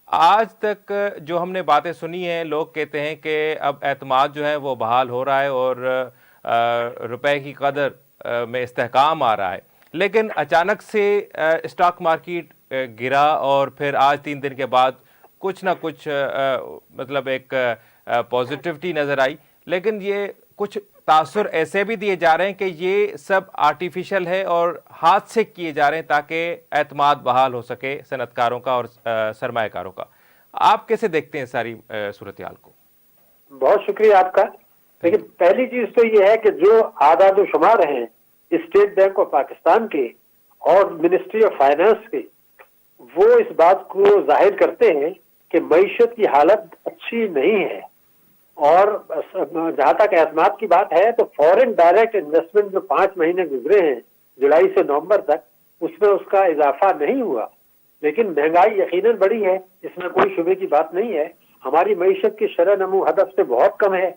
آج تک جو ہم نے باتیں سنی ہیں، لوگ کہتے ہیں کہ اب اعتماد جو ہے وہ بحال ہو رہا ہے اور روپے کی قدر میں استحکام آ رہا ہے، لیکن اچانک سے اسٹاک مارکیٹ گرا اور پھر آج 3 دن کے بعد کچھ نہ کچھ مطلب ایک پازیٹیوٹی نظر آئی، لیکن یہ کچھ تاثر ایسے بھی دیے جا رہے ہیں کہ یہ سب آرٹیفیشل ہے اور ہاتھ سے کیے جا رہے ہیں تاکہ اعتماد بحال ہو سکے صنعت کاروں کا اور سرمایہ کاروں کا۔ آپ کیسے دیکھتے ہیں ساری صورتحال کو؟ بہت شکریہ آپ کا۔ تھینک لیکن پہلی چیز تو یہ ہے کہ جو اعداد و شمار ہیں اسٹیٹ بینک آف پاکستان کے اور منسٹری آف فائنانس کے، وہ اس بات کو ظاہر کرتے ہیں کہ معیشت کی حالت اچھی نہیں ہے۔ اور جہاں تک اعتماد کی بات ہے تو فورن ڈائریکٹ انویسٹمنٹ جو 5 مہینے گزرے ہیں جولائی سے نومبر تک، اس میں اس کا اضافہ نہیں ہوا، لیکن مہنگائی یقیناً بڑی ہے، اس میں کوئی شبے کی بات نہیں ہے۔ ہماری معیشت کی شرح نمو ہدف سے بہت کم ہے،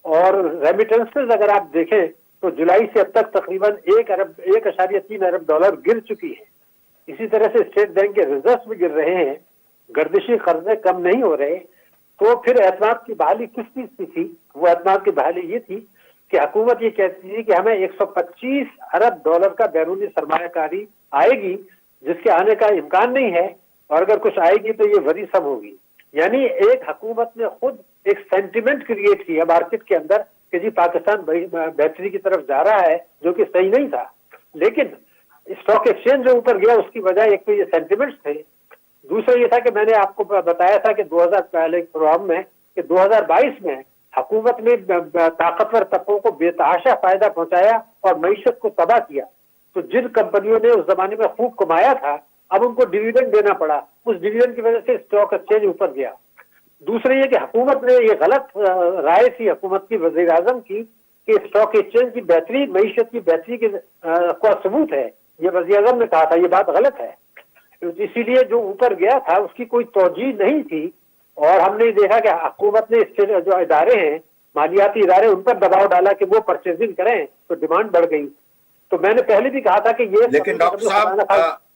اور ریمیٹنسز اگر آپ دیکھیں تو جولائی سے اب تک تقریباً 1.3 ارب ڈالر گر چکی ہے۔ اسی طرح سے اسٹیٹ بینک کے ریزروز بھی گر رہے ہیں، گردشی قرضے کم نہیں ہو رہے۔ تو پھر اعتماد کی بحالی کس چیز کی تھی؟ وہ اعتماد کی بحالی یہ تھی کہ حکومت یہ کہتی تھی کہ ہمیں 125 ارب ڈالر کا بیرونی سرمایہ کاری آئے گی، جس کے آنے کا امکان نہیں ہے، اور اگر کچھ آئے گی تو یہ وریثم ہوگی۔ یعنی ایک حکومت نے خود ایک سینٹیمنٹ کریٹ کیا مارکیٹ کے اندر کہ جی پاکستان بہتری کی طرف جا رہا ہے، جو کہ صحیح نہیں تھا۔ لیکن اسٹاک ایکسچینج جو اوپر گیا اس کی وجہ ایک تو یہ سینٹیمنٹس تھے، دوسرا یہ تھا کہ میں نے آپ کو بتایا تھا کہ 2000 پہلے پروگرام میں کہ 2022 میں حکومت نے طاقتور طبقوں کو بے تحاشا فائدہ پہنچایا اور معیشت کو تباہ کیا۔ تو جن کمپنیوں نے اس زمانے میں خوب کمایا تھا، اب ان کو ڈیویڈنڈ دینا پڑا، اس ڈیویڈنڈ کی وجہ سے اسٹاک ایکسچینج اوپر گیا۔ دوسرا یہ کہ حکومت نے یہ غلط رائے تھی حکومت کی، وزیر اعظم کی، کہ اسٹاک ایکسچینج کی بہتری معیشت کی بہتری کا ثبوت ہے، یہ وزیر اعظم نے کہا تھا، یہ بات غلط ہے۔ اسی لیے جو اوپر گیا تھا اس کی کوئی توجہ نہیں تھی، اور ہم نے دیکھا کہ حکومت نے اس سے جو ادارے ہیں، مالیاتی ادارے، ان پر دباؤ ڈالا کہ وہ پرچیزنگ کریں، تو ڈیمانڈ بڑھ گئی۔ تو میں نے پہلے بھی کہا تھا کہ یہ لیکن ڈاکٹر صاحب